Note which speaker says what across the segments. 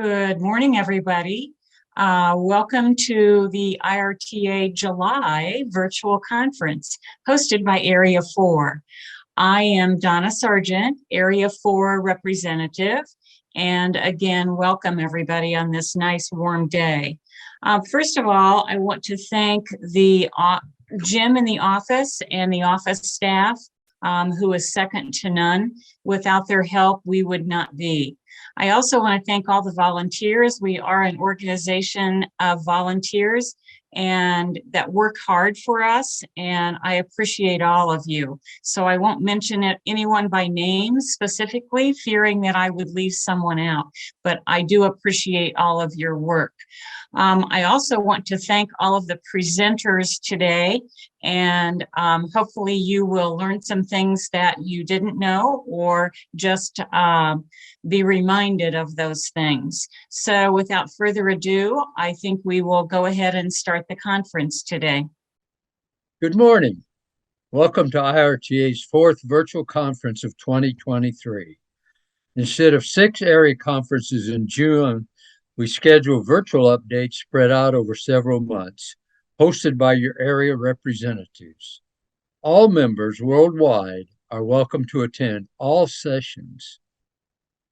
Speaker 1: Good morning, everybody. Welcome to the IRTA July virtual conference hosted by Area 4. I am Donna Sargent, Area 4 representative, and again, welcome everybody on this nice warm day. First of all, I want to thank the Jim in the office and the office staff, who is second to none. Without their help, we would not be. I also want to thank all the volunteers. We are an organization of volunteers and that work hard for us, and I appreciate all of you. So I won't mention anyone by name specifically, fearing that I would leave someone out, but I do appreciate all of your work. I also want to thank all of the presenters today, and hopefully you will learn some things that you didn't know or just be reminded of those things. So without further ado, I think we will go ahead and start the conference today.
Speaker 2: Good morning. Welcome to IRTA's fourth virtual conference of 2023. Instead of 6 area conferences in June, we schedule virtual updates spread out over several months, hosted by your area representatives. All members worldwide are welcome to attend all sessions.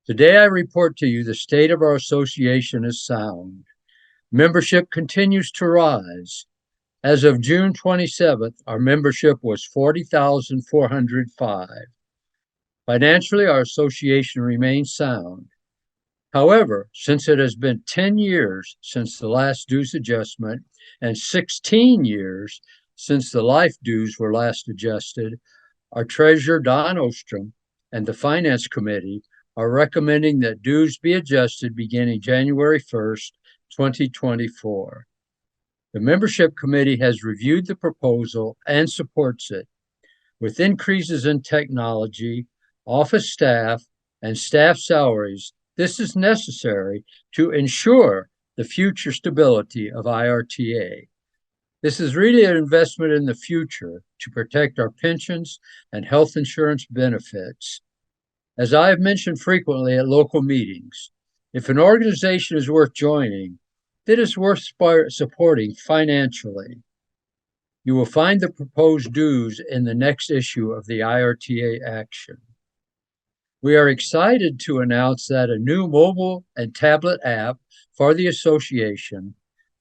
Speaker 2: Today, I report to you the state of our association is sound. Membership continues to rise. As of June 27th, our membership was 40,405. Financially, our association remains sound. However, since it has been 10 years since the last dues adjustment and 16 years since the life dues were last adjusted, our treasurer, Don Ostrom, and the Finance Committee are recommending that dues be adjusted beginning January 1st, 2024. The Membership Committee has reviewed the proposal and supports it. With increases in technology, office staff, and staff salaries, this is necessary to ensure the future stability of IRTA. This is really an investment in the future to protect our pensions and health insurance benefits. As I have mentioned frequently at local meetings, if an organization is worth joining, it is worth supporting financially. You will find the proposed dues in the next issue of the IRTA Action. We are excited to announce that a new mobile and tablet app for the association,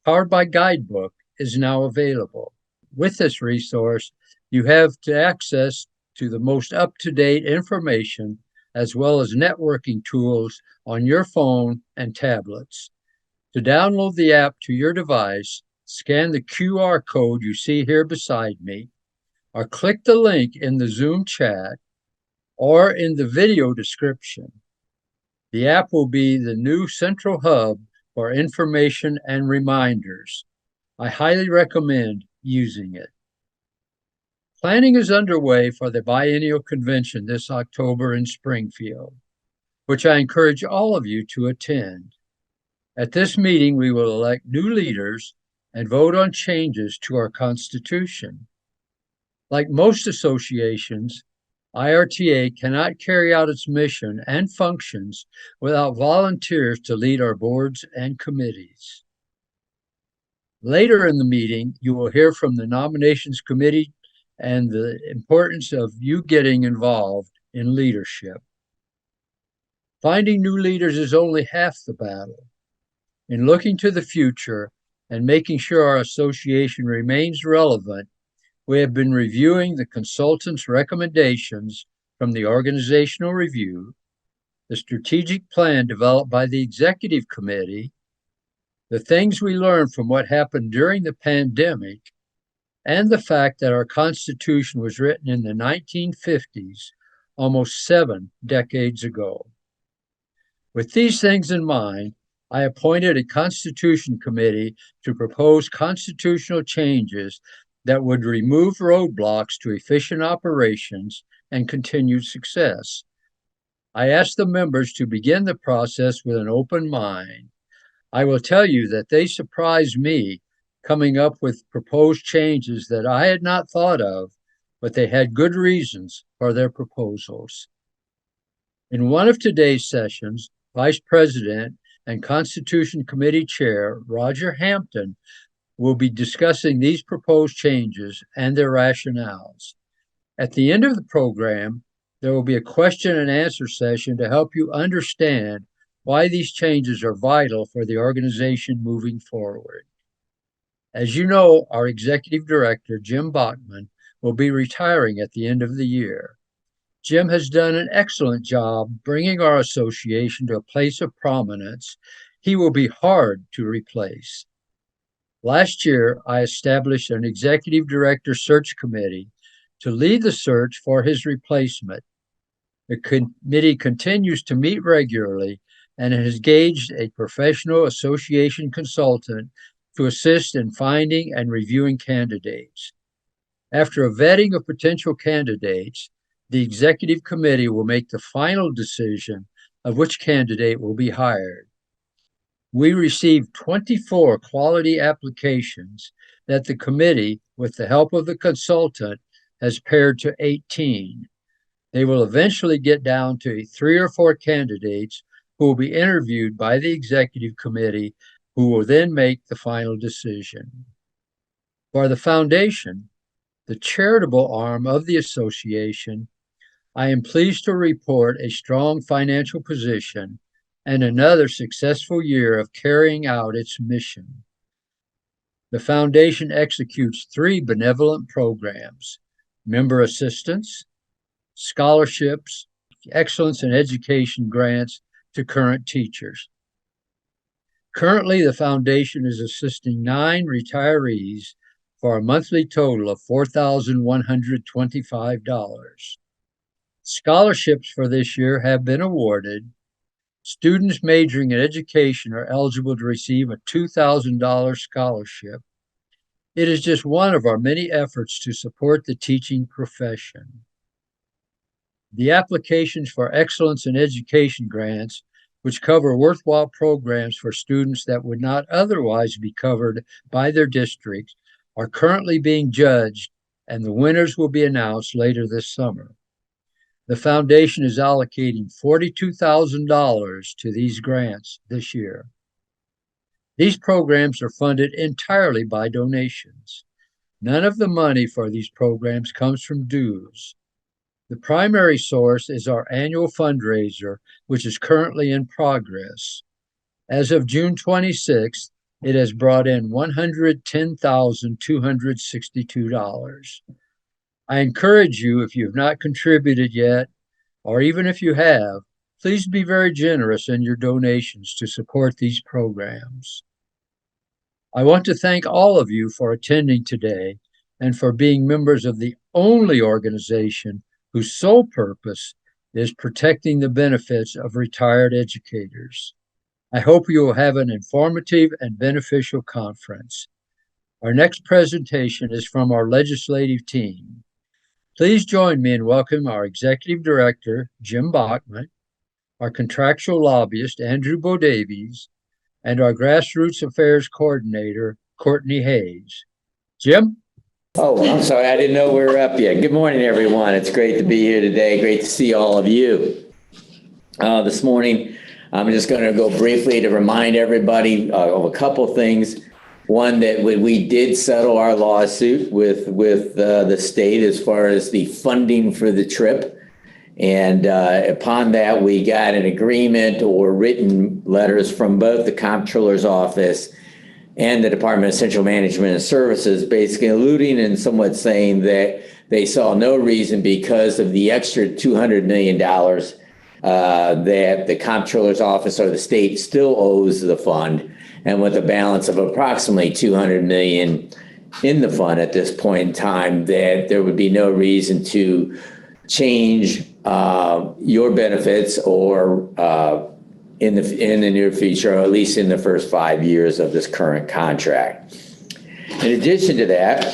Speaker 2: powered by Guidebook, is now available. With this resource, you have access to the most up-to-date information as well as networking tools on your phone and tablets. To download the app to your device, scan the QR code you see here beside me, or click the link in the Zoom chat or in the video description. The app will be the new central hub for information and reminders. I highly recommend using it. Planning is underway for the biennial convention this October in Springfield, which I encourage all of you to attend. At this meeting, we will elect new leaders and vote on changes to our Constitution. Like most associations, IRTA cannot carry out its mission and functions without volunteers to lead our boards and committees. Later in the meeting, you will hear from the Nominations Committee and the importance of you getting involved in leadership. Finding new leaders is only half the battle. In looking to the future and making sure our association remains relevant, we have been reviewing the consultants' recommendations from the organizational review, the strategic plan developed by the executive committee, the things we learned from what happened during the pandemic, and the fact that our Constitution was written in the 1950s, almost 7 decades ago. With these things in mind, I appointed a Constitution Committee to propose constitutional changes that would remove roadblocks to efficient operations and continued success. I asked the members to begin the process with an open mind. I will tell you that they surprised me coming up with proposed changes that I had not thought of, but they had good reasons for their proposals. In one of today's sessions, Vice President and Constitution Committee Chair Roger Hampton will be discussing these proposed changes and their rationales. At the end of the program, there will be a question and answer session to help you understand why these changes are vital for the organization moving forward. As you know, our Executive Director, Jim Bachman, will be retiring at the end of the year. Jim has done an excellent job bringing our association to a place of prominence he will be hard to replace. Last year, I established an Executive Director search committee to lead the search for his replacement. The committee continues to meet regularly and has engaged a professional association consultant to assist in finding and reviewing candidates. After a vetting of potential candidates, the executive committee will make the final decision of which candidate will be hired. We received 24 quality applications that the committee, with the help of the consultant, has paired to 18. They will eventually get down to 3 or 4 candidates who will be interviewed by the executive committee, who will then make the final decision. For the foundation, the charitable arm of the association, I am pleased to report a strong financial position and another successful year of carrying out its mission. The foundation executes 3 benevolent programs: member assistance, scholarships, excellence in education grants to current teachers. Currently, the foundation is assisting 9 retirees for a monthly total of $4,125. Scholarships for this year have been awarded. Students majoring in education are eligible to receive a $2,000 scholarship. It is just one of our many efforts to support the teaching profession. The applications for excellence in education grants, which cover worthwhile programs for students that would not otherwise be covered by their districts, are currently being judged, and the winners will be announced later this summer. The foundation is allocating $42,000 to these grants this year. These programs are funded entirely by donations. None of the money for these programs comes from dues. The primary source is our annual fundraiser, which is currently in progress. As of June 26th, it has brought in $110,262. I encourage you, if you have not contributed yet, or even if you have, please be very generous in your donations to support these programs. I want to thank all of you for attending today and for being members of the only organization whose sole purpose is protecting the benefits of retired educators. I hope you will have an informative and beneficial conference. Our next presentation is from our legislative team. Please join me in welcoming our Executive Director, Jim Bachman, our contractual lobbyist, Andrew Bodavies, and our Grassroots Affairs Coordinator, Courtney Hayes. Jim?
Speaker 3: Oh, I'm sorry. I didn't know we were up yet. Good morning, everyone. It's great to be here today. Great to see all of you. This morning, I'm just going to go briefly to remind everybody of a couple things. One, that we did settle our lawsuit with the state as far as the funding for the trip. And upon that, we got an agreement or written letters from both the Comptroller's Office and the Department of Central Management and Services, basically alluding and somewhat saying that they saw no reason, because of the extra $200 million that the Comptroller's Office or the state still owes the fund, and with a balance of approximately $200 million in the fund at this point in time, that there would be no reason to change your benefits or in the near future, or at least in the first 5 years of this current contract. In addition to that,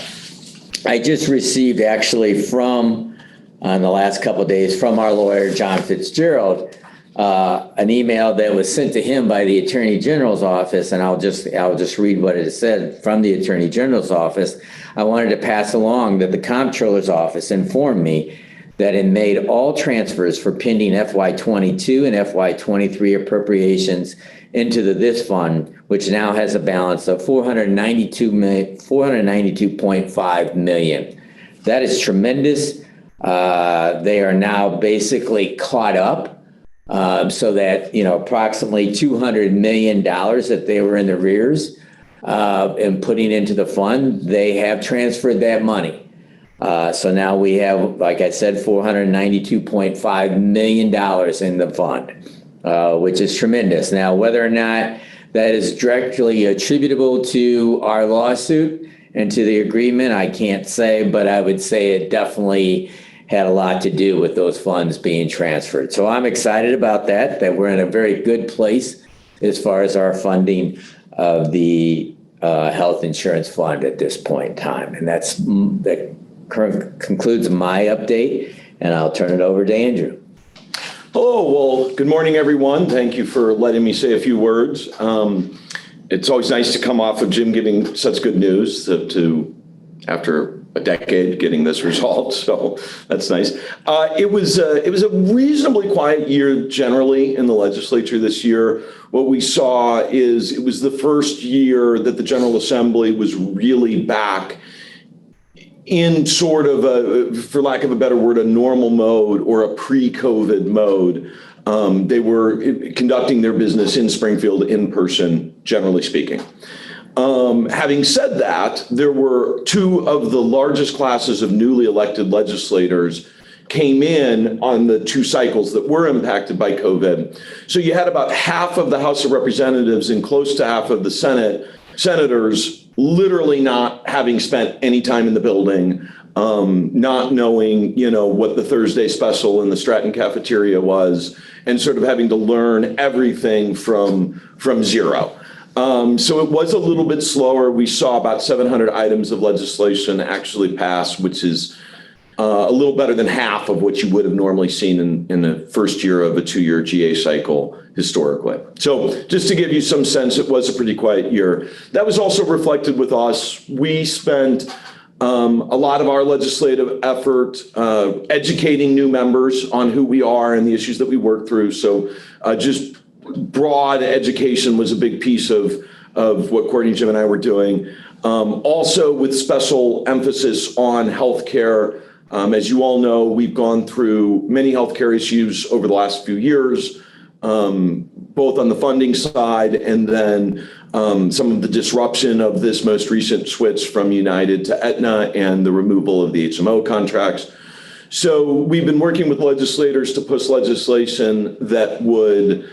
Speaker 3: I just received actually from, on the last couple of days, from our lawyer, John Fitzgerald, an email that was sent to him by the Attorney General's office, and I'll just read what it said from the Attorney General's office. I wanted to pass along that the Comptroller's office informed me that it made all transfers for pending FY22 and FY23 appropriations into this fund, which now has a balance of $492.5 million. That is tremendous. They are now basically caught up, so that, approximately $200 million that they were in the rears and putting into the fund, they have transferred that money. So now we have, like I said, $492.5 million in the fund, which is tremendous. Now, whether or not that is directly attributable to our lawsuit and to the agreement, I can't say, but I would say it definitely had a lot to do with those funds being transferred. So I'm excited about that we're in a very good place as far as our funding of the health insurance fund at this point in time. And that concludes my update, and I'll turn it over to Andrew.
Speaker 4: Hello, well, good morning, everyone. Thank you for letting me say a few words. It's always nice to come off of Jim giving such good news to after a decade getting this resolved, so that's nice. It was a reasonably quiet year generally in the legislature this year. What we saw is it was the first year that the General Assembly was really back in sort of a, for lack of a better word, a normal mode or a pre-COVID mode. They were conducting their business in Springfield in person, generally speaking. Having said that, there were two of the largest classes of newly elected legislators came in on the two cycles that were impacted by COVID. So you had about half of the House of Representatives and close to half of the senators literally not having spent any time in the building, not knowing, what the Thursday special in the Stratton cafeteria was, and sort of having to learn everything from zero. So it was a little bit slower. We saw about 700 items of legislation actually pass, which is a little better than half of what you would have normally seen in the first year of a 2-year GA cycle historically. So just to give you some sense, it was a pretty quiet year. That was also reflected with us. We spent a lot of our legislative effort educating new members on who we are and the issues that we work through. So just broad education was a big piece of what Courtney, Jim, and I were doing. Also with special emphasis on healthcare. As you all know, we've gone through many healthcare issues over the last few years, both on the funding side and then some of the disruption of this most recent switch from United to Aetna and the removal of the HMO contracts. So we've been working with legislators to push legislation that would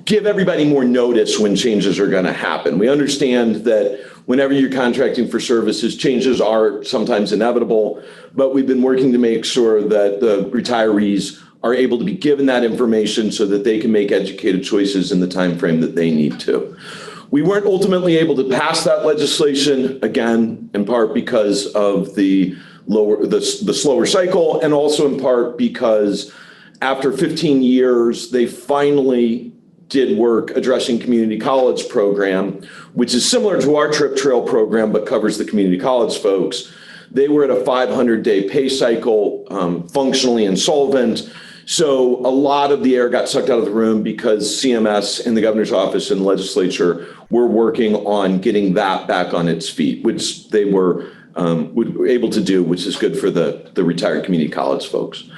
Speaker 4: give everybody more notice when changes are going to happen. We understand that whenever you're contracting for services, changes are sometimes inevitable, but we've been working to make sure that the retirees are able to be given that information so that they can make educated choices in the time frame that they need to. We weren't ultimately able to pass that legislation, again, in part because of the slower cycle, and also in part because after 15 years, they finally did work addressing community college program, which is similar to our Trip Trail program, but covers the community college folks. They were at a 500-day pay cycle, functionally insolvent. So a lot of the air got sucked out of the room because CMS and the governor's office and the legislature were working on getting that back on its feet, which they were able to do, which is good for the retired community college folks.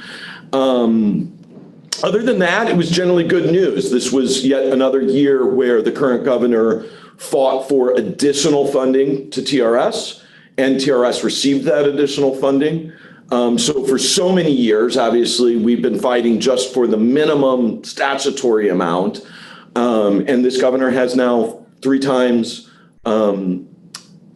Speaker 4: Other than that, it was generally good news. This was yet another year where the current governor fought for additional funding to TRS, and TRS received that additional funding. So for so many years, obviously, we've been fighting just for the minimum statutory amount. And this governor has now 3 times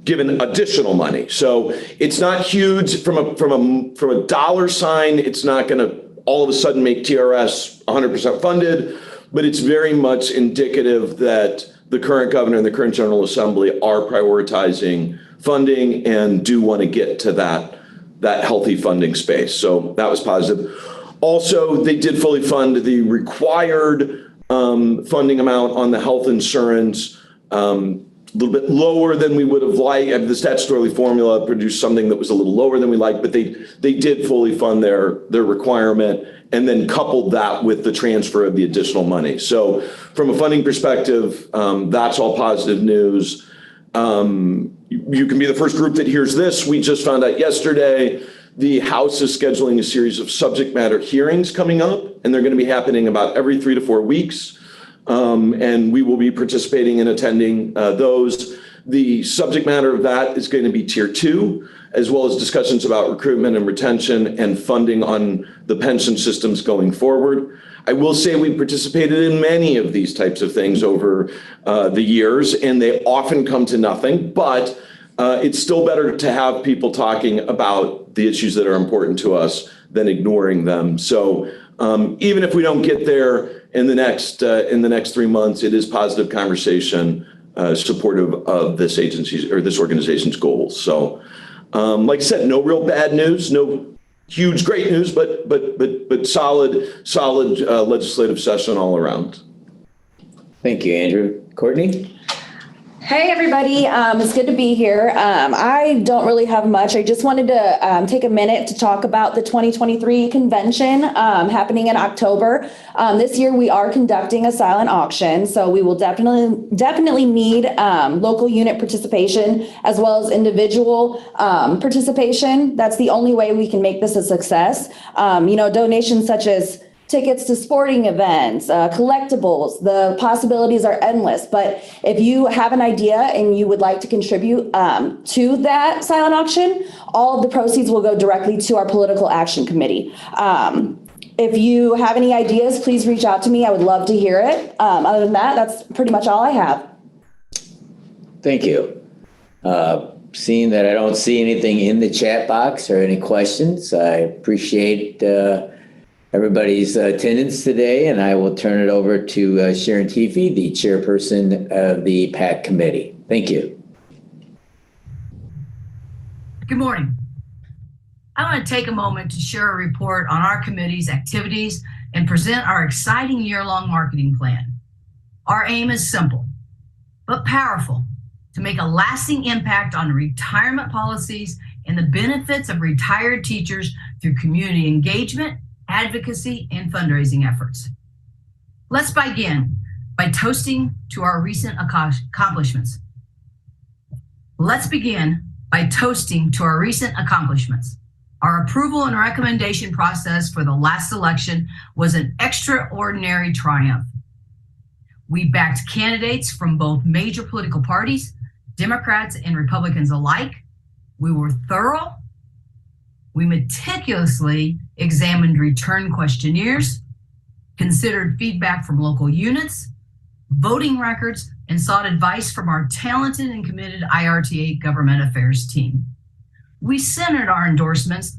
Speaker 4: given additional money. So it's not huge from a dollar sign. It's not going to all of a sudden make TRS 100% funded, but it's very much indicative that the current governor and the current General Assembly are prioritizing funding and do want to get to that healthy funding space. So that was positive. Also, they did fully fund the required funding amount on the health insurance little bit lower than we would have liked. The statutory formula produced something that was a little lower than we liked, but they did fully fund their requirement and then coupled that with the transfer of the additional money. So from a funding perspective, that's all positive news. You can be the first group that hears this. We just found out yesterday the House is scheduling a series of subject matter hearings coming up, and they're going to be happening about every 3 to 4 weeks. And we will be participating and attending those. The subject matter of that is going to be Tier 2, as well as discussions about recruitment and retention and funding on the pension systems going forward. I will say we participated in many of these types of things over the years, and they often come to nothing, but it's still better to have people talking about the issues that are important to us than ignoring them. So even if we don't get there in the next 3 months, it is positive conversation supportive of this agency's or this organization's goals. So like I said, no real bad news, no huge great news, but solid legislative session all around.
Speaker 3: Thank you, Andrew. Courtney?
Speaker 5: Hey, everybody. It's good to be here. I don't really have much. I just wanted to take a minute to talk about the 2023 convention happening in October. This year, we are conducting a silent auction, so we will definitely need local unit participation as well as individual participation. That's the only way we can make this a success. Donations such as tickets to sporting events, collectibles, the possibilities are endless. But if you have an idea and you would like to contribute to that silent auction, all of the proceeds will go directly to our political action committee. If you have any ideas, please reach out to me. I would love to hear it. Other than that, that's pretty much all I have.
Speaker 3: Thank you. Seeing that I don't see anything in the chat box or any questions, I appreciate everybody's attendance today, and I will turn it over to Sharon Teefee, the chairperson of the PAC committee. Thank you.
Speaker 6: Good morning. I want to take a moment to share a report on our committee's activities and present our exciting year-long marketing plan. Our aim is simple, but powerful, to make a lasting impact on retirement policies and the benefits of retired teachers through community engagement, advocacy, and fundraising efforts. Let's begin by toasting to our recent accomplishments. Our approval and recommendation process for the last election was an extraordinary triumph. We backed candidates from both major political parties, Democrats and Republicans alike. We were thorough. We meticulously examined return questionnaires, considered feedback from local units, voting records, and sought advice from our talented and committed IRTA government affairs team. We centered our endorsements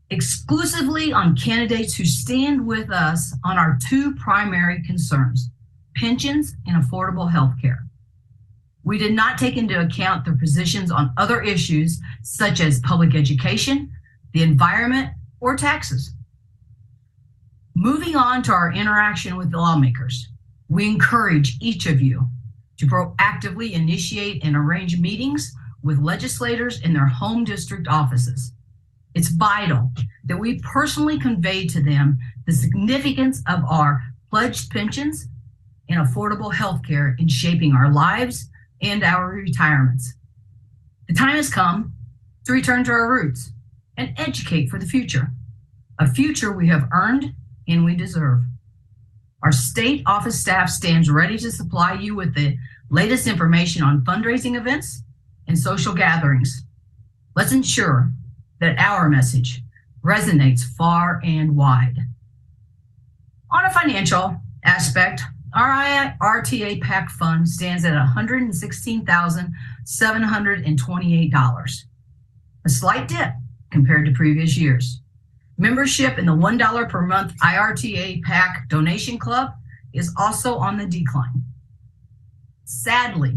Speaker 6: exclusively on candidates who stand with us on our two primary concerns, pensions and affordable health care. We did not take into account their positions on other issues such as public education, the environment, or taxes. Moving on to our interaction with the lawmakers, we encourage each of you to proactively initiate and arrange meetings with legislators in their home district offices. It's vital that we personally convey to them the significance of our pledged pensions and affordable health care in shaping our lives and our retirements. The time has come to return to our roots and educate for the future, a future we have earned and we deserve. Our state office staff stands ready to supply you with the latest information on fundraising events and social gatherings. Let's ensure that our message resonates far and wide. On a financial aspect, our IRTA PAC fund stands at $116,728, a slight dip compared to previous years. Membership in the $1 per month IRTA PAC donation club is also on the decline. Sadly,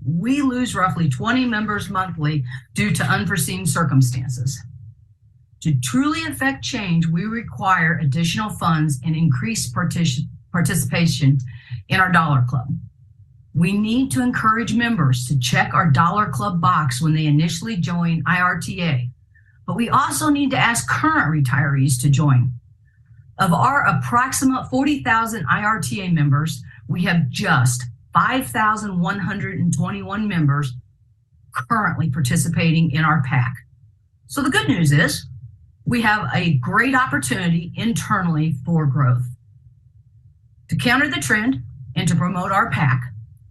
Speaker 6: we lose roughly 20 members monthly due to unforeseen circumstances. To truly affect change, we require additional funds and increased participation in our Dollar Club. We need to encourage members to check our Dollar Club box when they initially join IRTA, but we also need to ask current retirees to join. Of our approximate 40,000 IRTA members, we have just 5,121 members currently participating in our PAC. So the good news is we have a great opportunity internally for growth. To counter the trend and to promote our PAC,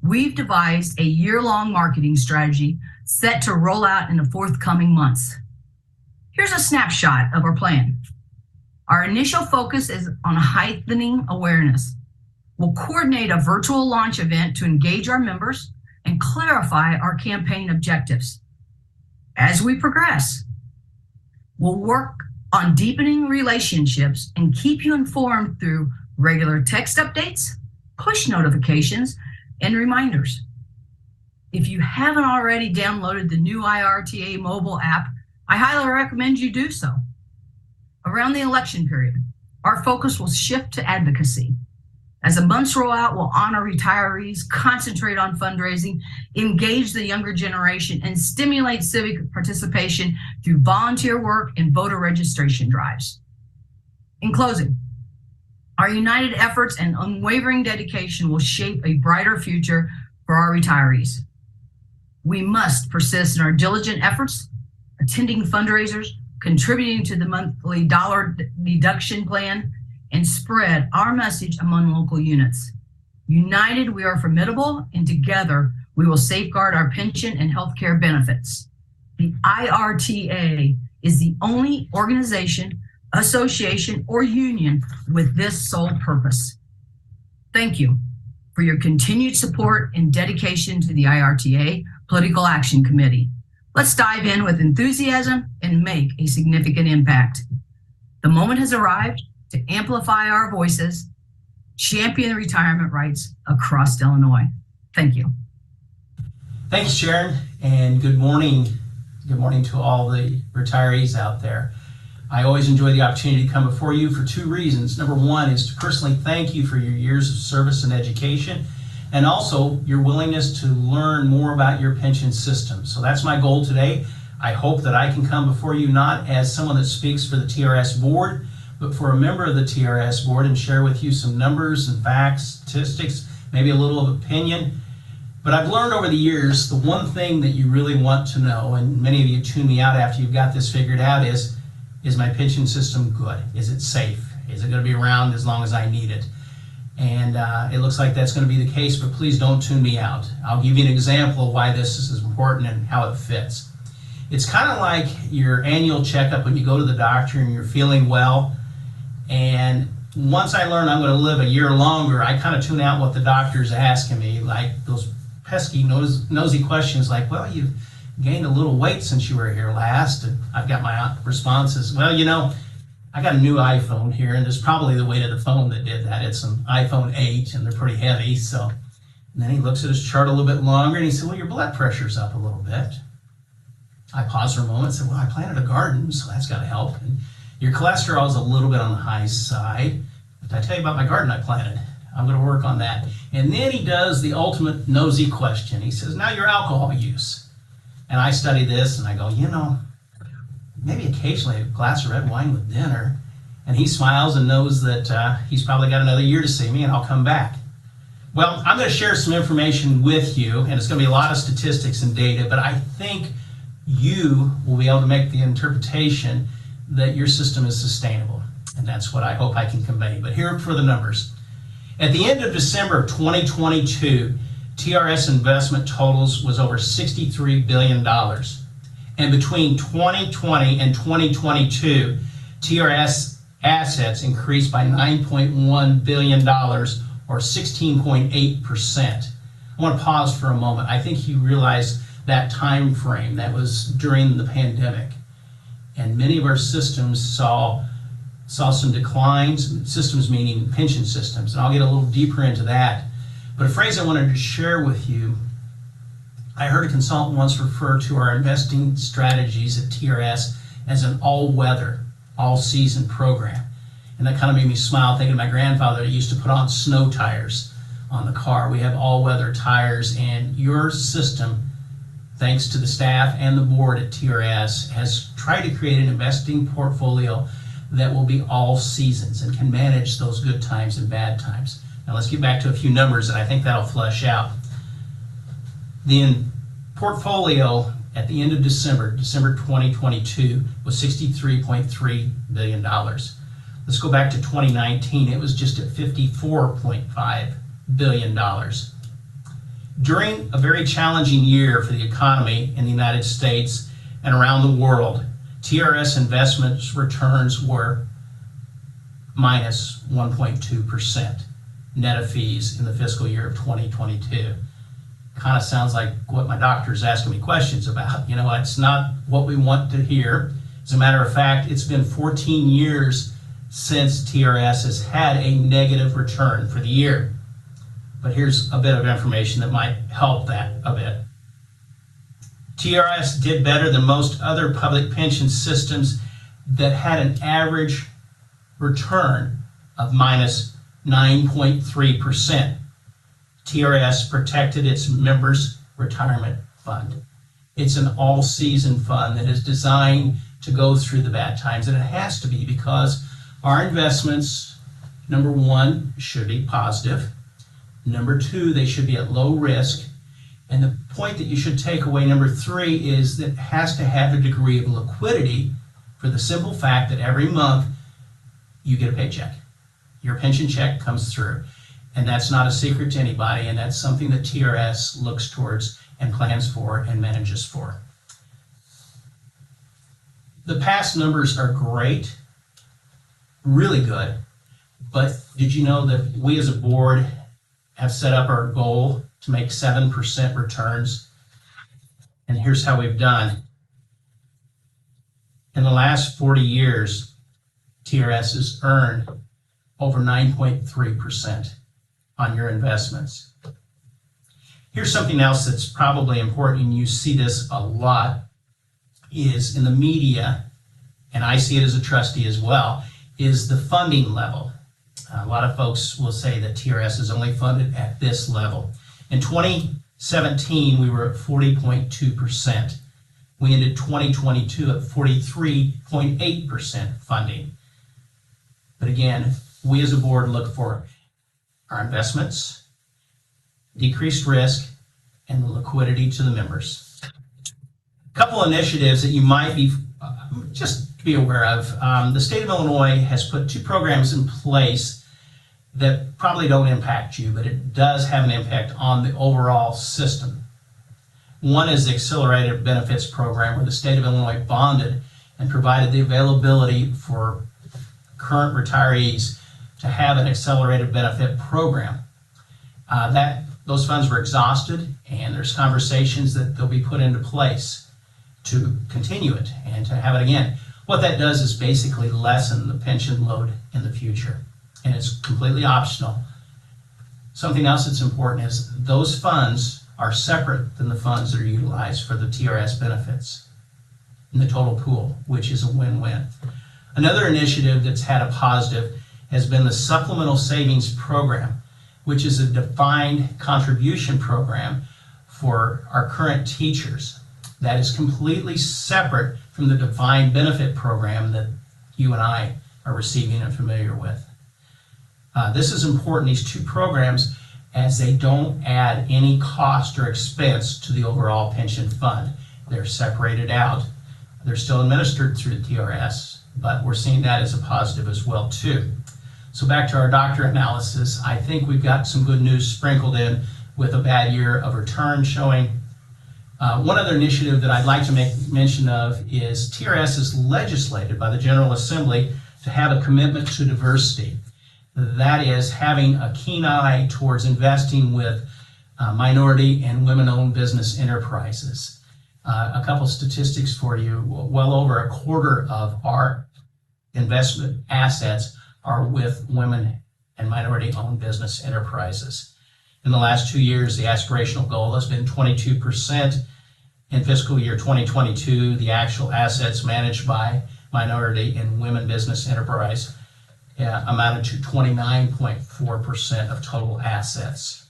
Speaker 6: we've devised a year-long marketing strategy set to roll out in the forthcoming months. Here's a snapshot of our plan. Our initial focus is on heightening awareness. We'll coordinate a virtual launch event to engage our members and clarify our campaign objectives. As we progress, we'll work on deepening relationships and keep you informed through regular text updates, push notifications, and reminders. If you haven't already downloaded the new IRTA mobile app, I highly recommend you do so. Around the election period, our focus will shift to advocacy. As the months roll out, we'll honor retirees, concentrate on fundraising, engage the younger generation, and stimulate civic participation through volunteer work and voter registration drives. In closing, our united efforts and unwavering dedication will shape a brighter future for our retirees. We must persist in our diligent efforts, attending fundraisers, contributing to the monthly dollar deduction plan, and spread our message among local units. United, we are formidable, and together we will safeguard our pension and healthcare benefits. The IRTA is the only organization, association, or union with this sole purpose. Thank you for your continued support and dedication to the IRTA Political Action Committee. Let's dive in with enthusiasm and make a significant impact. The moment has arrived to amplify our voices, champion the retirement rights across Illinois. Thank you.
Speaker 7: Thanks, Sharon, and good morning. Good morning to all the retirees out there. I always enjoy the opportunity to come before you for two reasons. Number one is to personally thank you for your years of service and education, and also your willingness to learn more about your pension system. So that's my goal today. I hope that I can come before you not as someone that speaks for the TRS board, but for a member of the TRS board and share with you some numbers and facts, statistics, maybe a little of opinion. But I've learned over the years, the one thing that you really want to know, and many of you tune me out after you've got this figured out, is my pension system good? Is it safe? Is it going to be around as long as I need it? And it looks like that's going to be the case, but please don't tune me out. I'll give you an example of why this is important and how it fits. It's kind of like your annual checkup when you go to the doctor and you're feeling well. And once I learn I'm going to live a year longer, I kind of tune out what the doctor's asking me, like those pesky, nosy questions like, well, you've gained a little weight since you were here last. And I've got my responses, well, you know, I got a new iPhone here, and it's probably the weight of the phone that did that. It's an iPhone 8, and they're pretty heavy. So, and then he looks at his chart a little bit longer, and he said, well, your blood pressure's up a little bit. I paused for a moment and said, well, I planted a garden, so that's got to help. And your cholesterol is a little bit on the high side. But I tell you about my garden I planted. I'm going to work on that. And then he does the ultimate nosy question. He says, now your alcohol use. And I study this, and I go, you know, maybe occasionally a glass of red wine with dinner. And he smiles and knows that he's probably got another year to see me, and I'll come back. Well, I'm going to share some information with you, and it's going to be a lot of statistics and data, but I think you will be able to make the interpretation that your system is sustainable. And that's what I hope I can convey. But here for the numbers. At the end of December of 2022, TRS investment totals was over $63 billion. And between 2020 and 2022, TRS assets increased by $9.1 billion, or 16.8%. I want to pause for a moment. I think you realize that time frame, that was during the pandemic. And many of our systems saw some declines, systems meaning pension systems, and I'll get a little deeper into that. But a phrase I wanted to share with you, I heard a consultant once refer to our investing strategies at TRS as an all-weather, all-season program. And that kind of made me smile, thinking of my grandfather that used to put on snow tires on the car. We have all-weather tires, and your system, thanks to the staff and the board at TRS, has tried to create an investing portfolio that will be all seasons and can manage those good times and bad times. Now let's get back to a few numbers, and I think that'll flesh out. The portfolio at the end of December 2022, was $63.3 billion. Let's go back to 2019. It was just at $54.5 billion. During a very challenging year for the economy in the United States and around the world, TRS investments returns were minus 1.2% net of fees in the fiscal year of 2022. Kind of sounds like what my doctor's asking me questions about. You know, it's not what we want to hear. As a matter of fact, it's been 14 years since TRS has had a negative return for the year. But here's a bit of information that might help that a bit. TRS did better than most other public pension systems that had an average return of minus 9.3%. TRS protected its members' retirement fund. It's an all-season fund that is designed to go through the bad times, and it has to be because our investments, number one, should be positive. Number two, they should be at low risk. And the point that you should take away, number three, is that it has to have a degree of liquidity for the simple fact that every month you get a paycheck. Your pension check comes through. And that's not a secret to anybody, and that's something that TRS looks towards and plans for and manages for. The past numbers are great, really good, but did you know that we as a board have set up our goal to make 7% returns? And here's how we've done. In the last 40 years, TRS has earned over 9.3% on your investments. Here's something else that's probably important, and you see this a lot, is in the media, and I see it as a trustee as well, is the funding level. A lot of folks will say that TRS is only funded at this level. In 2017, we were at 40.2%. We ended 2022 at 43.8% funding. But again, we as a board look for our investments, decreased risk, and the liquidity to the members. A couple initiatives that you might be just be aware of. The state of Illinois has put two programs in place that probably don't impact you, but it does have an impact on the overall system. One is the Accelerated Benefits Program, where the state of Illinois bonded and provided the availability for current retirees to have an accelerated benefit program. Those funds were exhausted, and there's conversations that they'll be put into place to continue it and to have it again. What that does is basically lessen the pension load in the future, and it's completely optional. Something else that's important is those funds are separate than the funds that are utilized for the TRS benefits in the total pool, which is a win-win. Another initiative that's had a positive has been the Supplemental Savings Program, which is a defined contribution program for our current teachers. That is completely separate from the defined benefit program that you and I are receiving and familiar with. This is important, these two programs, as they don't add any cost or expense to the overall pension fund. They're separated out. They're still administered through the TRS, but we're seeing that as a positive as well too. So back to our doctor analysis, I think we've got some good news sprinkled in with a bad year of return showing. One other initiative that I'd like to make mention of is TRS is legislated by the General Assembly to have a commitment to diversity. That is having a keen eye towards investing with minority and women-owned business enterprises. A couple statistics for you. Well over a quarter of our investment assets are with women and minority-owned business enterprises. In the last 2 years, the aspirational goal has been 22%. In fiscal year 2022, the actual assets managed by minority and women business enterprise amounted to 29.4% of total assets.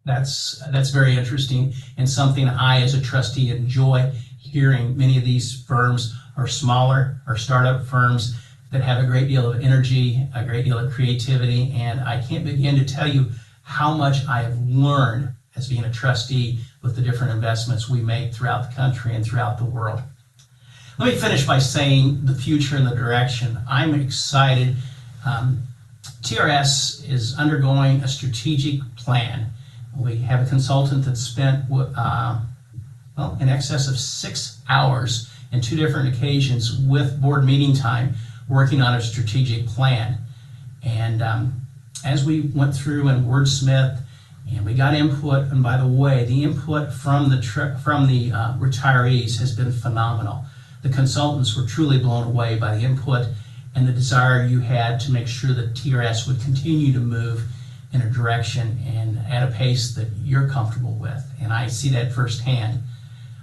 Speaker 7: That's very interesting and something I, as a trustee, enjoy hearing. Many of these firms are smaller, are startup firms that have a great deal of energy, a great deal of creativity, and I can't begin to tell you how much I have learned as being a trustee with the different investments we make throughout the country and throughout the world. Let me finish by saying the future and the direction. I'm excited. TRS is undergoing a strategic plan. We have a consultant that spent in excess of 6 hours in 2 different occasions with board meeting time working on a strategic plan. And as we went through and wordsmith and we got input, and by the way, the input from the retirees has been phenomenal. The consultants were truly blown away by the input and the desire you had to make sure that TRS would continue to move in a direction and at a pace that you're comfortable with. And I see that firsthand.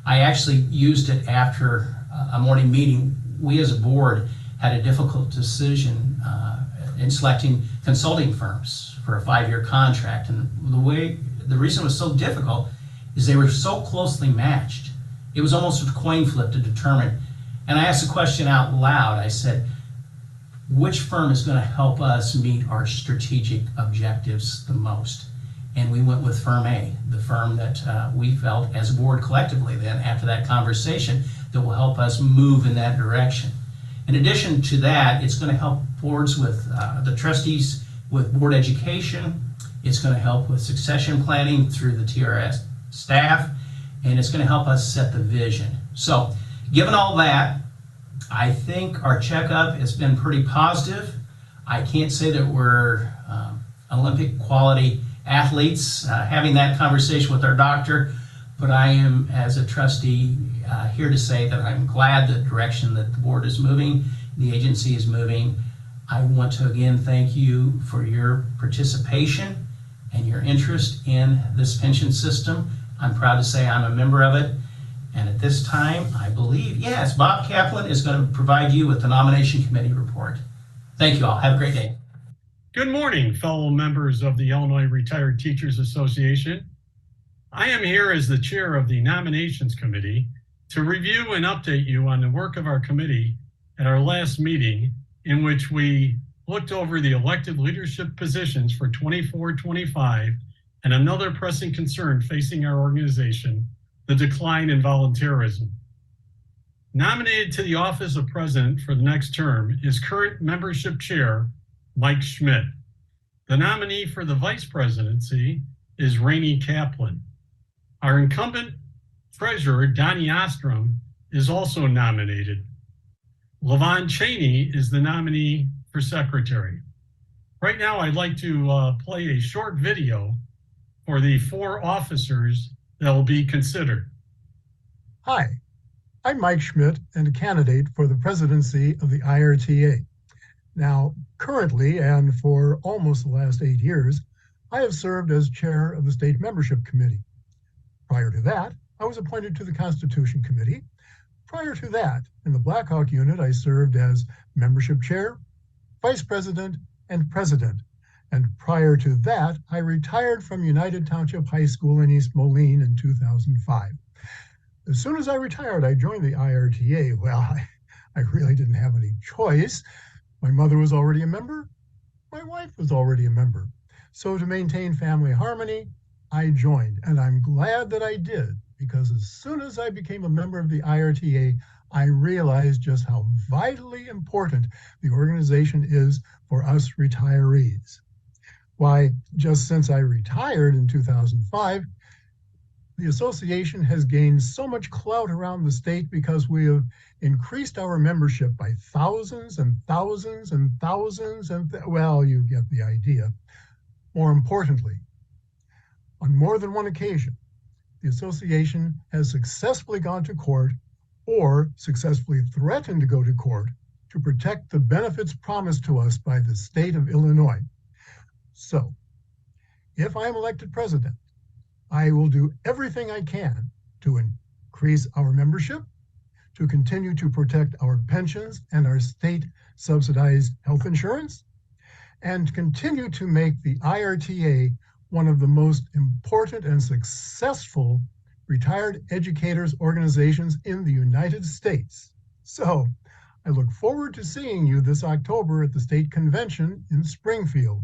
Speaker 7: I actually used it after a morning meeting. We as a board had a difficult decision in selecting consulting firms for a 5-year contract. And the reason it was so difficult is they were so closely matched. It was almost a coin flip to determine. And I asked the question out loud. I said, which firm is going to help us meet our strategic objectives the most? And we went with Firm A, the firm that we felt as a board collectively then after that conversation that will help us move in that direction. In addition to that, it's going to help boards with the trustees with board education. It's going to help with succession planning through the TRS staff, and it's going to help us set the vision. So given all that, I think our checkup has been pretty positive. I can't say that we're Olympic quality athletes having that conversation with our doctor, but I am, as a trustee, here to say that I'm glad the direction that the board is moving, the agency is moving. I want to again thank you for your participation and your interest in this pension system. I'm proud to say I'm a member of it. And at this time, I believe, yes, Bob Kaplan is going to provide you with the nomination committee report. Thank you all. Have a great day.
Speaker 8: Good morning, fellow members of the Illinois Retired Teachers Association. I am here as the chair of the nominations committee to review and update you on the work of our committee at our last meeting, in which we looked over the elected leadership positions for 24-25 and another pressing concern facing our organization, the decline in volunteerism. Nominated to the office of president for the next term is current membership chair, Mike Schmidt. The nominee for the vice presidency is Rainey Kaplan. Our incumbent treasurer, Donnie Ostrom, is also nominated. Levon Cheney is the nominee for secretary. Right now, I'd like to play a short video for the 4 officers that will be considered.
Speaker 9: Hi, I'm Mike Schmidt and a candidate for the presidency of the IRTA. Now, currently, and for almost the last 8 years, I have served as chair of the State Membership Committee. Prior to that, I was appointed to the Constitution Committee. Prior to that, in the Black Hawk unit, I served as membership chair, vice president, and president. And prior to that, I retired from United Township High School in East Moline in 2005. As soon as I retired, I joined the IRTA. Well, I really didn't have any choice. My mother was already a member. My wife was already a member. So to maintain family harmony, I joined, and I'm glad that I did, because as soon as I became a member of the IRTA, I realized just how vitally important the organization is for us retirees. Why, just since I retired in 2005, the association has gained so much clout around the state because we have increased our membership by thousands and thousands and thousands well, you get the idea. More importantly, on more than one occasion, the association has successfully gone to court or successfully threatened to go to court to protect the benefits promised to us by the state of Illinois. So, if I am elected president, I will do everything I can to increase our membership, to continue to protect our pensions and our state subsidized health insurance, and continue to make the IRTA one of the most important and successful retired educators organizations in the United States. So I look forward to seeing you this October at the state convention in Springfield.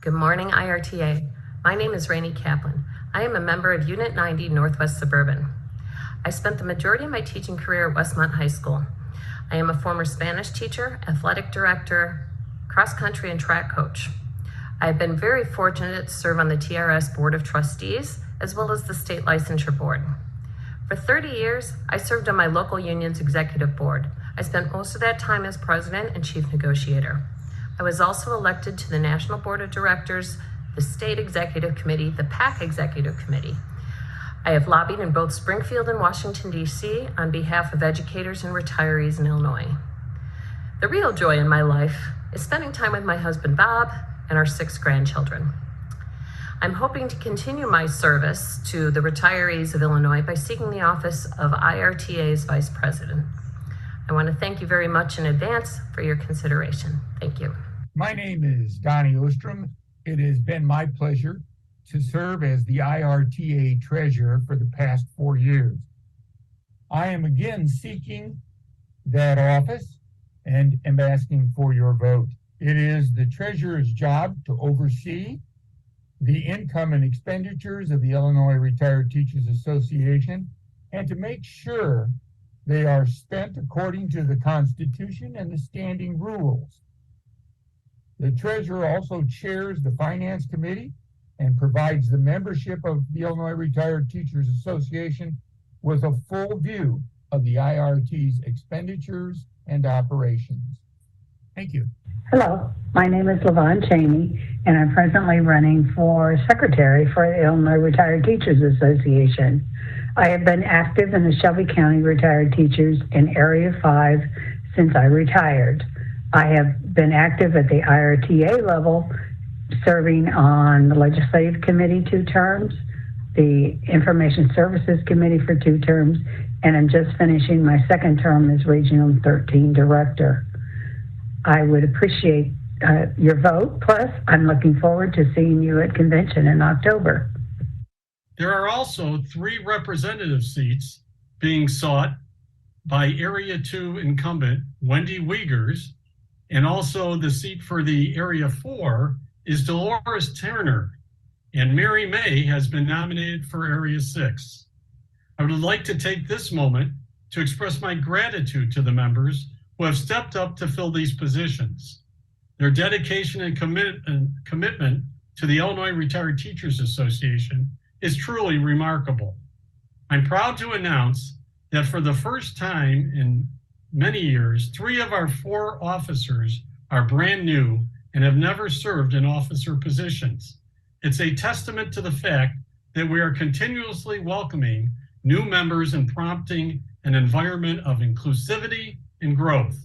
Speaker 10: Good morning, IRTA. My name is Rainey Kaplan. I am a member of Unit 90 Northwest Suburban. I spent the majority of my teaching career at Westmont High School. I am a former Spanish teacher, athletic director, cross-country and track coach. I have been very fortunate to serve on the TRS Board of Trustees, as well as the State Licensure Board. For 30 years, I served on my local union's executive board. I spent most of that time as president and chief negotiator. I was also elected to the National Board of Directors, the State Executive Committee, the PAC Executive Committee. I have lobbied in both Springfield and Washington, D.C. on behalf of educators and retirees in Illinois. The real joy in my life is spending time with my husband, Bob, and our 6 grandchildren. I'm hoping to continue my service to the retirees of Illinois by seeking the office of IRTA's Vice President. I want to thank you very much in advance for your consideration. Thank you.
Speaker 11: My name is Donnie Ostrom. It has been my pleasure to serve as the IRTA Treasurer for the past 4 years. I am again seeking that office and am asking for your vote. It is the Treasurer's job to oversee the income and expenditures of the Illinois Retired Teachers Association and to make sure they are spent according to the Constitution and the standing rules. The Treasurer also chairs the Finance Committee and provides the membership of the Illinois Retired Teachers Association with a full view of the IRT's expenditures and operations. Thank you.
Speaker 12: Hello, my name is LaVon Cheney, and I'm presently running for Secretary for the Illinois Retired Teachers Association. I have been active in the Shelby County Retired Teachers in Area 5 since I retired. I have been active at the IRTA level, serving on the Legislative Committee 2 terms, the Information Services Committee for 2 terms, and I'm just finishing my 2nd term as Regional 13 Director. I would appreciate your vote. Plus, I'm looking forward to seeing you at convention in October.
Speaker 8: There are also 3 representative seats being sought by Area 2 incumbent Wendy Wiegers, and also the seat for the Area 4 is Dolores Turner, and Mary May has been nominated for Area 6. I would like to take this moment to express my gratitude to the members who have stepped up to fill these positions. Their dedication and commitment to the Illinois Retired Teachers Association is truly remarkable. I'm proud to announce that for the first time in many years, 3 of our 4 officers are brand new and have never served in officer positions. It's a testament to the fact that we are continuously welcoming new members and prompting an environment of inclusivity and growth.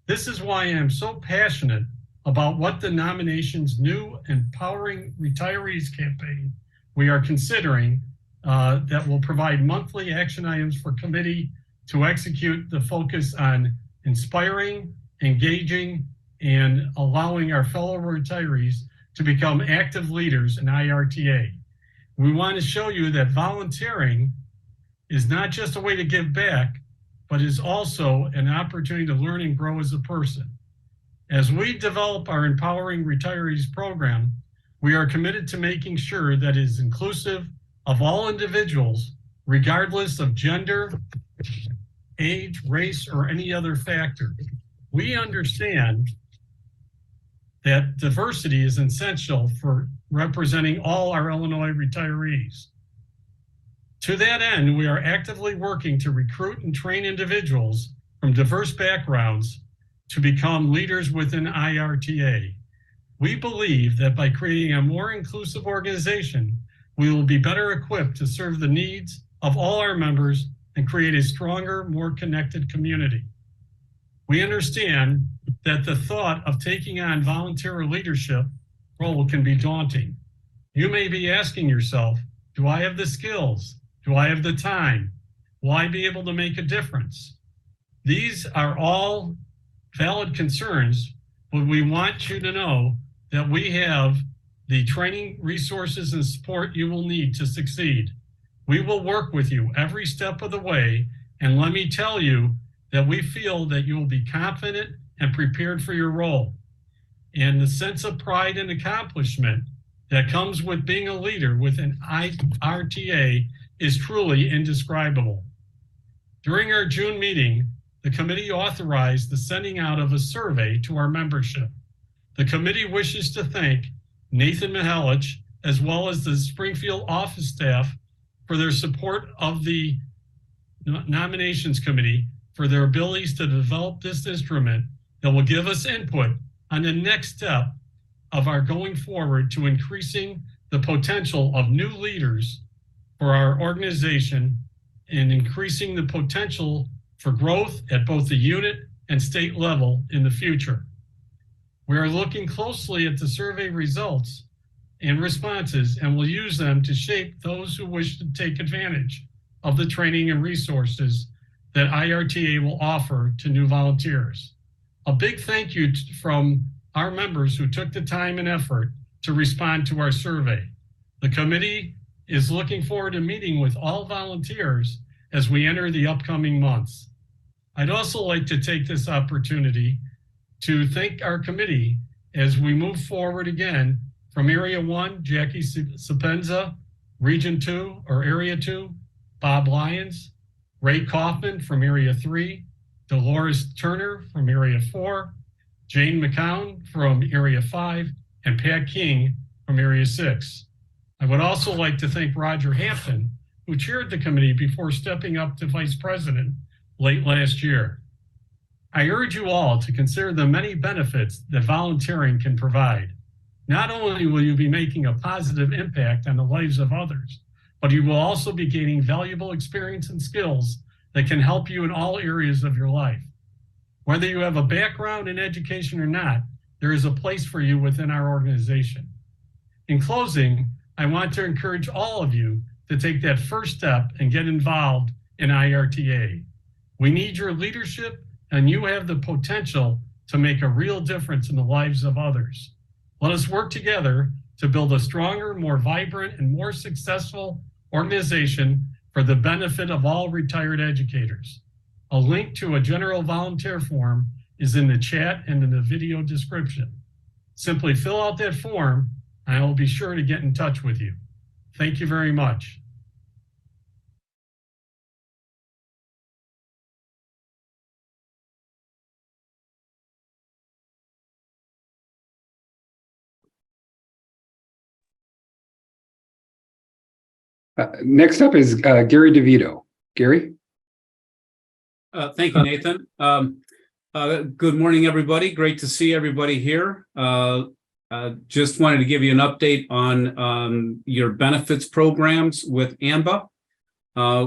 Speaker 8: This is why I am so passionate about what the nomination's new Empowering Retirees campaign we are considering that will provide monthly action items for committee to execute the focus on inspiring, engaging, and allowing our fellow retirees to become active leaders in IRTA. We want to show you that volunteering is not just a way to give back, but is also an opportunity to learn and grow as a person. As we develop our Empowering Retirees program, we are committed to making sure that it is inclusive of all individuals, regardless of gender, age, race, or any other factor. We understand that diversity is essential for representing all our Illinois retirees. To that end, we are actively working to recruit and train individuals from diverse backgrounds to become leaders within IRTA. We believe that by creating a more inclusive organization, we will be better equipped to serve the needs of all our members and create a stronger, more connected community. We understand that the thought of taking on volunteer leadership role can be daunting. You may be asking yourself, do I have the skills? Do I have the time? will I be able to make a difference? These are all valid concerns, but we want you to know that we have the training, resources, and support you will need to succeed. We will work with you every step of the way, and let me tell you that we feel that you will be confident and prepared for your role. And the sense of pride and accomplishment that comes with being a leader within IRTA is truly indescribable. During our June meeting, the committee authorized the sending out of a survey to our membership. The committee wishes to thank Nathan Mihalich, as well as the Springfield office staff, for their support of the nominations committee for their abilities to develop this instrument that will give us input on the next step of our going forward to increasing the potential of new leaders for our organization and increasing the potential for growth at both the unit and state level in the future. We are looking closely at the survey results and responses and will use them to shape those who wish to take advantage of the training and resources that IRTA will offer to new volunteers. A big thank you from our members who took the time and effort to respond to our survey. The committee is looking forward to meeting with all volunteers as we enter the upcoming months. I'd also like to take this opportunity to thank our committee as we move forward again from Area 1, Jackie Sapenza, Region 2 or Area 2, Bob Lyons, Ray Kaufman from Area 3, Dolores Turner from Area 4, Jane McCown from Area 5, and Pat King from Area 6. I would also like to thank Roger Hampton, who chaired the committee before stepping up to vice president late last year. I urge you all to consider the many benefits that volunteering can provide. Not only will you be making a positive impact on the lives of others, but you will also be gaining valuable experience and skills that can help you in all areas of your life. Whether you have a background in education or not, there is a place for you within our organization. In closing, I want to encourage all of you to take that first step and get involved in IRTA. We need your leadership, and you have the potential to make a real difference in the lives of others. Let us work together to build a stronger, more vibrant, and more successful organization for the benefit of all retired educators. A link to a general volunteer form is in the chat and in the video description. Simply fill out that form, and I will be sure to get in touch with you. Thank you very much.
Speaker 13: Next up is Gary DeVito. Gary?
Speaker 14: Thank you, Nathan. Good morning, everybody. Great to see everybody here. Just wanted to give you an update on your benefits programs with AMBA.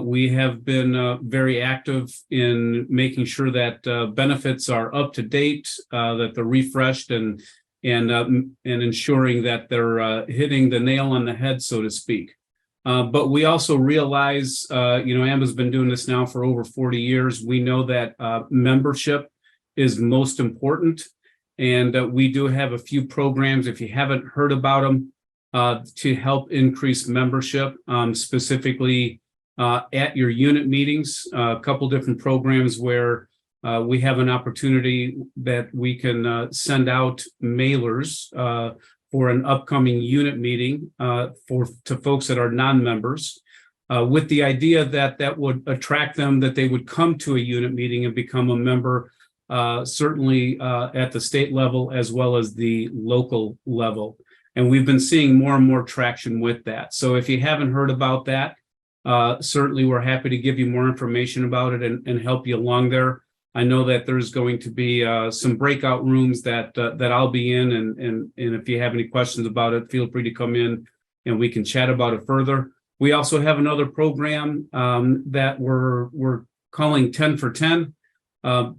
Speaker 14: We have been very active in making sure that benefits are up to date, that they're refreshed, and ensuring that they're hitting the nail on the head, so to speak. But we also realize, AMBA's been doing this now for over 40 years. We know that membership is most important. And we do have a few programs, if you haven't heard about them, to help increase membership, specifically at your unit meetings. A couple different programs where we have an opportunity that we can send out mailers for an upcoming unit meeting to folks that are non-members, with the idea that that would attract them, that they would come to a unit meeting and become a member, certainly at the state level as well as the local level. And we've been seeing more and more traction with that. So if you haven't heard about that, certainly we're happy to give you more information about it and help you along there. I know that there's going to be some breakout rooms that I'll be in, and if you have any questions about it, feel free to come in and we can chat about it further. We also have another program that we're calling 10 for 10,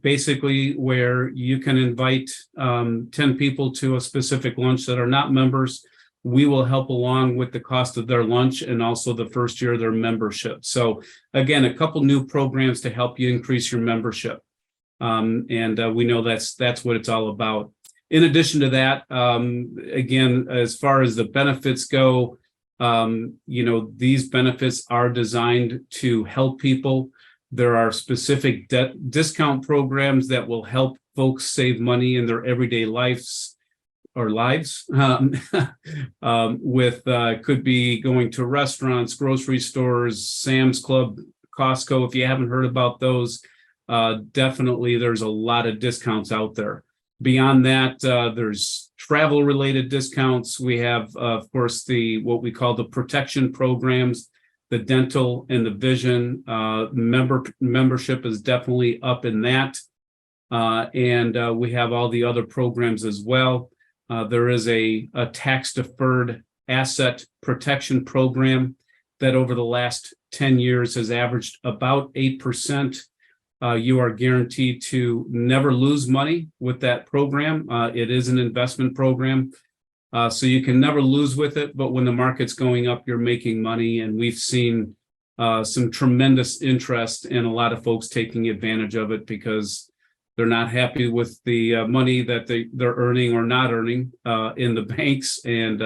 Speaker 14: basically where you can invite 10 people to a specific lunch that are not members. we will help along with the cost of their lunch and also the first year of their membership. So again, a couple new programs to help you increase your membership. We know that's what it's all about. In addition to that, again, as far as the benefits go, these benefits are designed to help people. There are specific discount programs that will help folks save money in their everyday lives. Could be going to restaurants, grocery stores, Sam's Club, Costco. If you haven't heard about those, definitely there's a lot of discounts out there. Beyond that, there's travel related discounts. We have, of course, what we call the protection programs, the dental and the vision. Membership is definitely up in that. We have all the other programs as well. There is a tax deferred asset protection program that over the last 10 years has averaged about 8%. You are guaranteed to never lose money with that program. It is an investment program, so you can never lose with it. But when the market's going up, you're making money. And we've seen some tremendous interest in a lot of folks taking advantage of it because they're not happy with the money that they're earning or not earning in the banks and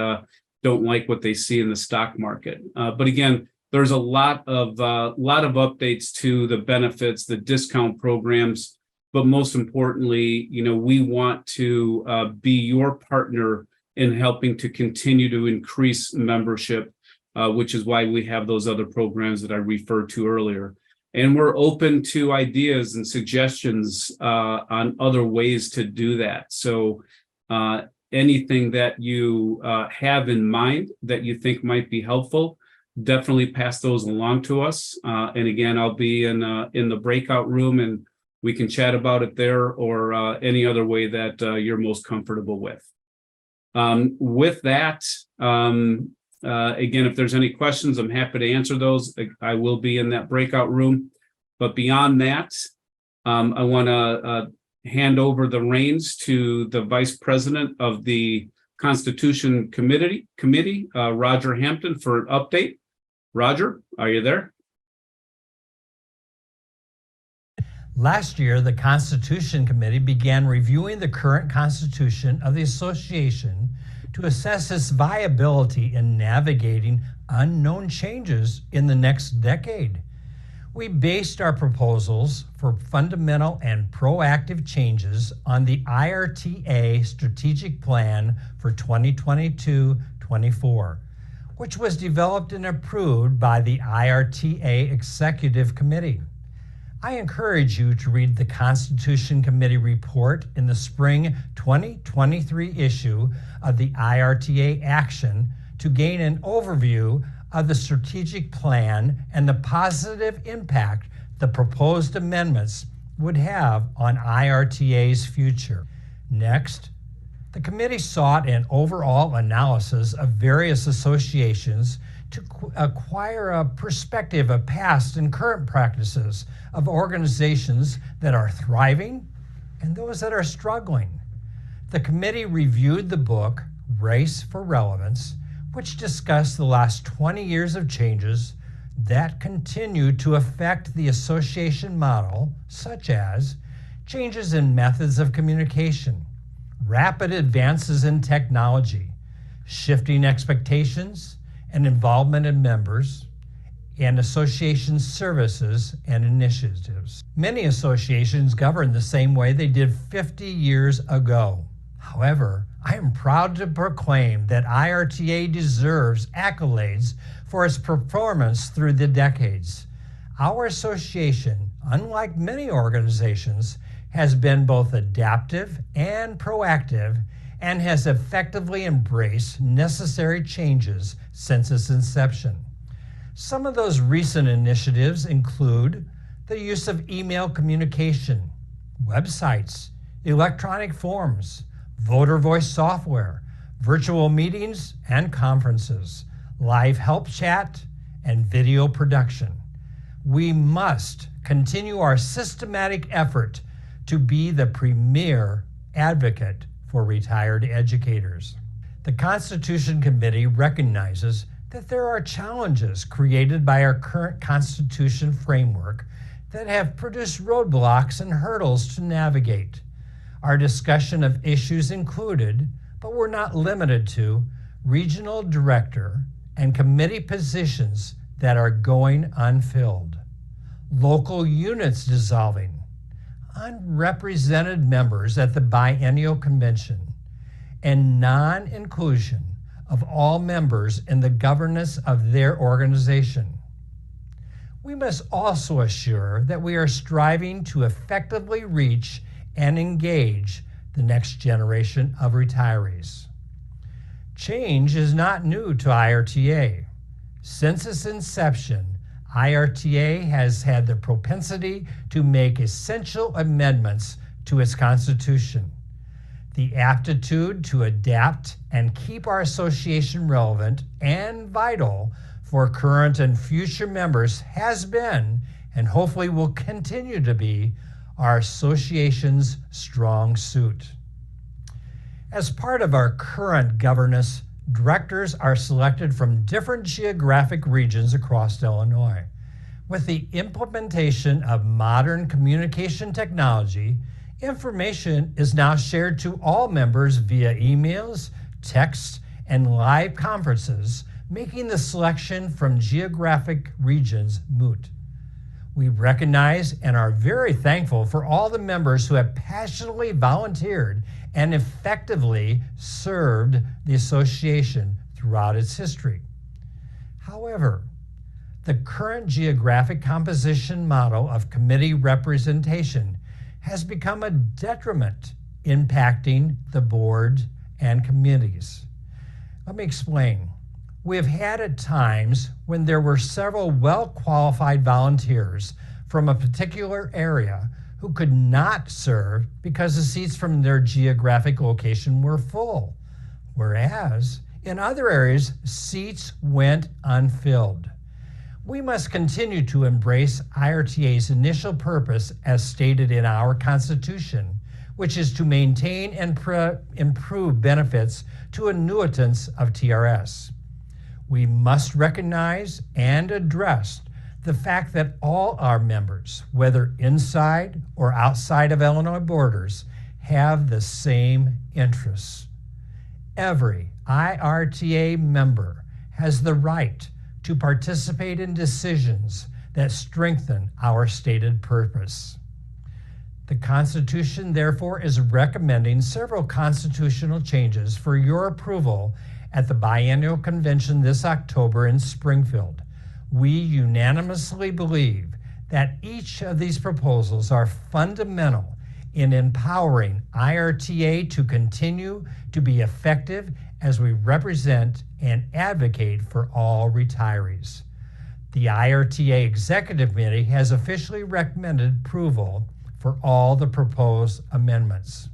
Speaker 14: don't like what they see in the stock market. But again, there's a lot of updates to the benefits, the discount programs, but most importantly, we want to be your partner in helping to continue to increase membership, which is why we have those other programs that I referred to earlier. And we're open to ideas and suggestions on other ways to do that. So anything that you have in mind that you think might be helpful, definitely pass those along to us. And again, I'll be in the breakout room and we can chat about it there or any other way that you're most comfortable with. With that, again, if there's any questions, I'm happy to answer those. I will be in that breakout room. But beyond that, I want to hand over the reins to the Vice President of the Constitution Committee, Roger Hampton, for an update. Roger, are you there?
Speaker 15: Last year, the Constitution Committee began reviewing the current Constitution of the Association to assess its viability in navigating unknown changes in the next decade. We based our proposals for fundamental and proactive changes on the IRTA Strategic Plan for 2022-24, which was developed and approved by the IRTA Executive Committee. I encourage you to read the Constitution Committee report in the spring 2023 issue of the IRTA Action to gain an overview of the strategic plan and the positive impact the proposed amendments would have on IRTA's future. Next, the committee sought an overall analysis of various associations to acquire a perspective of past and current practices of organizations that are thriving and those that are struggling. The committee reviewed the book, Race for Relevance, which discussed the last 20 years of changes that continue to affect the association model, such as changes in methods of communication, rapid advances in technology, shifting expectations and involvement in members, and association services and initiatives. Many associations govern the same way they did 50 years ago. However, I am proud to proclaim that IRTA deserves accolades for its performance through the decades. Our association, unlike many organizations, has been both adaptive and proactive and has effectively embraced necessary changes since its inception. Some of those recent initiatives include the use of email communication, websites, electronic forms, voter voice software, virtual meetings and conferences, live help chat, and video production. We must continue our systematic effort to be the premier advocate for retired educators. The Constitution Committee recognizes that there are challenges created by our current Constitution framework that have produced roadblocks and hurdles to navigate. Our discussion of issues included, but were not limited to, regional director and committee positions that are going unfilled, local units dissolving, unrepresented members at the biennial convention, and non-inclusion of all members in the governance of their organization. We must also assure that we are striving to effectively reach and engage the next generation of retirees. Change is not new to IRTA. Since its inception, IRTA has had the propensity to make essential amendments to its constitution. The aptitude to adapt and keep our association relevant and vital for current and future members has been, and hopefully will continue to be, our association's strong suit. As part of our current governance, directors are selected from different geographic regions across Illinois. With the implementation of modern communication technology, information is now shared to all members via emails, texts, and live conferences, making the selection from geographic regions moot. We recognize and are very thankful for all the members who have passionately volunteered and effectively served the association throughout its history. However, the current geographic composition model of committee representation has become a detriment, impacting the board and committees. Let me explain. We have had at times when there were several well-qualified volunteers from a particular area who could not serve because the seats from their geographic location were full, whereas in other areas, seats went unfilled. We must continue to embrace IRTA's initial purpose as stated in our Constitution, which is to maintain and improve benefits to annuitants of TRS. We must recognize and address the fact that all our members, whether inside or outside of Illinois borders, have the same interests. Every IRTA member has the right to participate in decisions that strengthen our stated purpose. The Constitution, therefore, is recommending several constitutional changes for your approval at the biennial convention this October in Springfield. We unanimously believe that each of these proposals are fundamental in empowering IRTA to continue to be effective as we represent and advocate for all retirees. The IRTA Executive Committee has officially recommended approval for all the proposed amendments.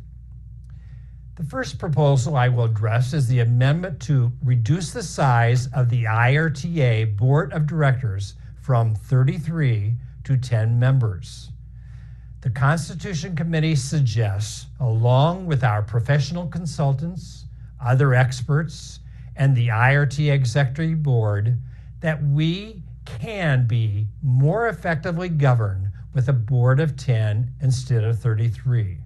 Speaker 15: The first proposal I will address is the amendment to reduce the size of the IRTA Board of Directors from 33 to 10 members. The Constitution Committee suggests, along with our professional consultants, other experts, and the IRTA Executive Board, that we can be more effectively governed with a board of 10 instead of 33.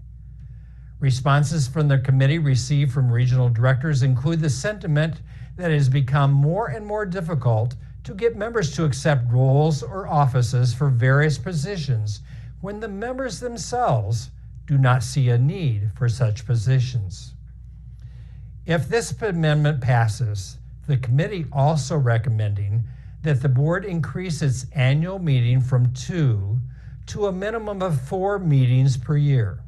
Speaker 15: Responses from the committee received from regional directors include the sentiment that it has become more and more difficult to get members to accept roles or offices for various positions when the members themselves do not see a need for such positions. If this amendment passes, the committee also recommending that the board increase its annual meeting from 2 to a minimum of 4 meetings per year.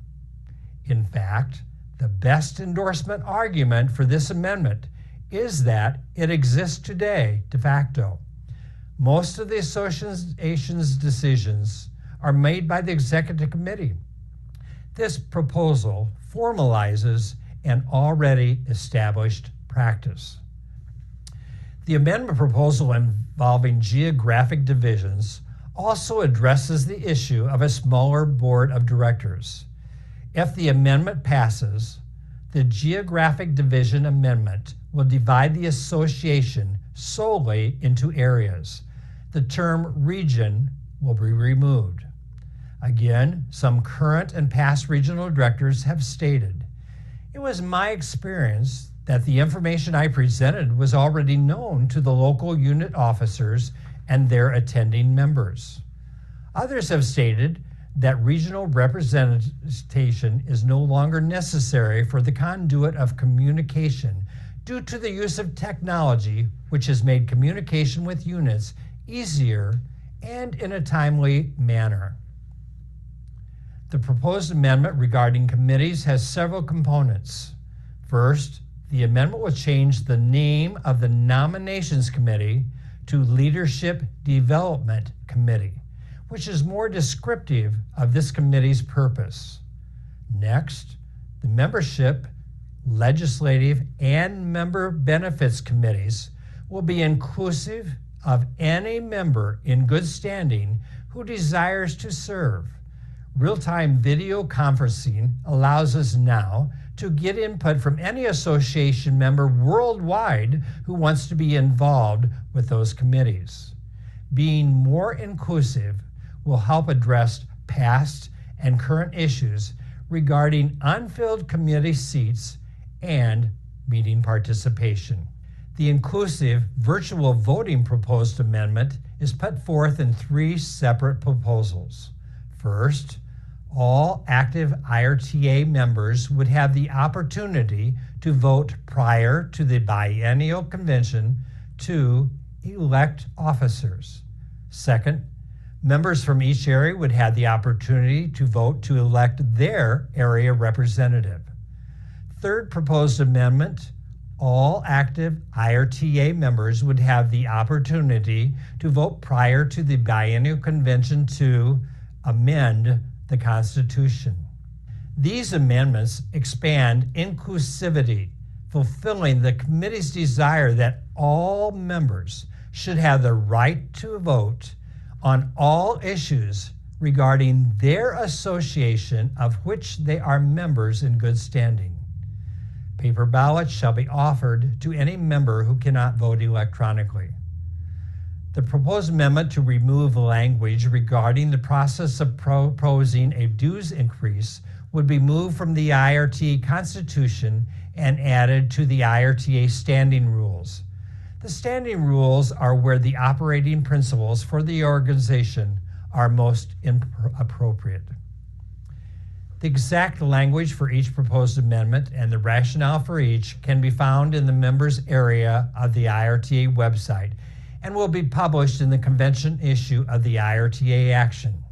Speaker 15: In fact, the best endorsement argument for this amendment is that it exists today de facto. Most of the association's decisions are made by the executive committee. This proposal formalizes an already established practice. The amendment proposal involving geographic divisions also addresses the issue of a smaller board of directors. If the amendment passes, The geographic division amendment will divide the association solely into areas. The term region will be removed. Again, some current and past regional directors have stated, "It was my experience that the information I presented was already known to the local unit officers and their attending members." Others have stated that regional representation is no longer necessary for the conduit of communication due to the use of technology, which has made communication with units easier and in a timely manner. The proposed amendment regarding committees has several components. First, the amendment will change the name of the Nominations Committee to Leadership Development Committee, which is more descriptive of this committee's purpose. Next, the membership, legislative, and member benefits committees will be inclusive of any member in good standing who desires to serve. Real-time video conferencing allows us now to get input from any association member worldwide who wants to be involved with those committees. Being more inclusive will help address past and current issues regarding unfilled committee seats and meeting participation. The inclusive virtual voting proposed amendment is put forth in 3 separate proposals. First, all active IRTA members would have the opportunity to vote prior to the biennial convention to elect officers. Second, members from each area would have the opportunity to vote to elect their area representative. Third proposed amendment, all active IRTA members would have the opportunity to vote prior to the biennial convention to amend the Constitution. These amendments expand inclusivity, fulfilling the committee's desire that all members should have the right to vote on all issues regarding their association of which they are members in good standing. Paper ballots shall be offered to any member who cannot vote electronically. The proposed amendment to remove language regarding the process of proposing a dues increase would be moved from the IRTA Constitution and added to the IRTA standing rules. The standing rules are where the operating principles for the organization are most appropriate. The exact language for each proposed amendment and the rationale for each can be found in the members area of the IRTA website and will be published in the convention issue of the IRTA Action.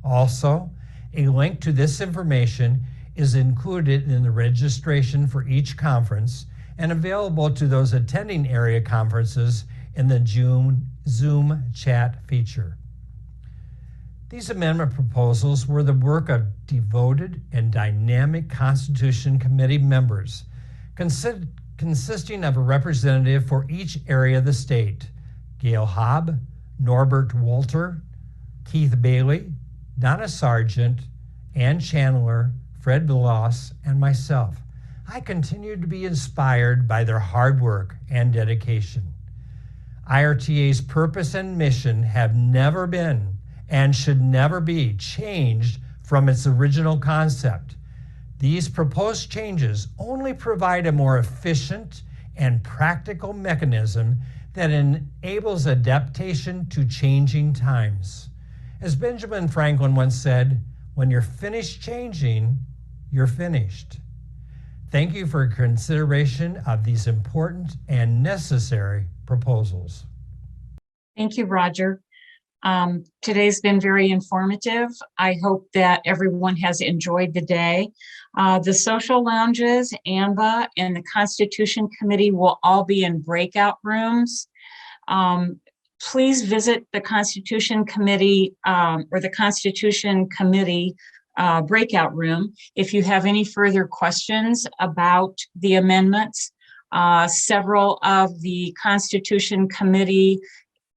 Speaker 15: Also, a link to this information is included in the registration for each conference and available to those attending area conferences in the Zoom chat feature. These amendment proposals were the work of devoted and dynamic Constitution Committee members, consisting of a representative for each area of the state: Gail Hobb, Norbert Walter, Keith Bailey, Donna Sargent, Ann Chandler, Fred Bloss, and myself. I continue to be inspired by their hard work and dedication. IRTA's purpose and mission have never been and should never be changed from its original concept. These proposed changes only provide a more efficient and practical mechanism that enables adaptation to changing times. As Benjamin Franklin once said, "When you're finished changing, you're finished." Thank you for consideration of these important and necessary proposals.
Speaker 1: Thank you, Roger. Today's been very informative. I hope that everyone has enjoyed the day. The social lounges, AMBA, and the Constitution Committee will all be in breakout rooms. Please visit the Constitution Committee or the Constitution Committee breakout room if you have any further questions about the amendments. Several of the Constitution Committee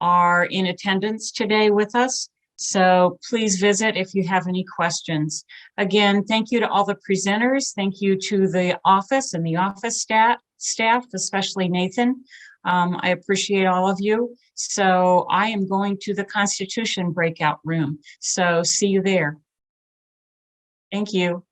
Speaker 1: are in attendance today with us. So please visit if you have any questions. Again, thank you to all the presenters. Thank you to the office and the office staff, especially Nathan. I appreciate all of you. So I am going to the Constitution breakout room. So see you there. Thank you.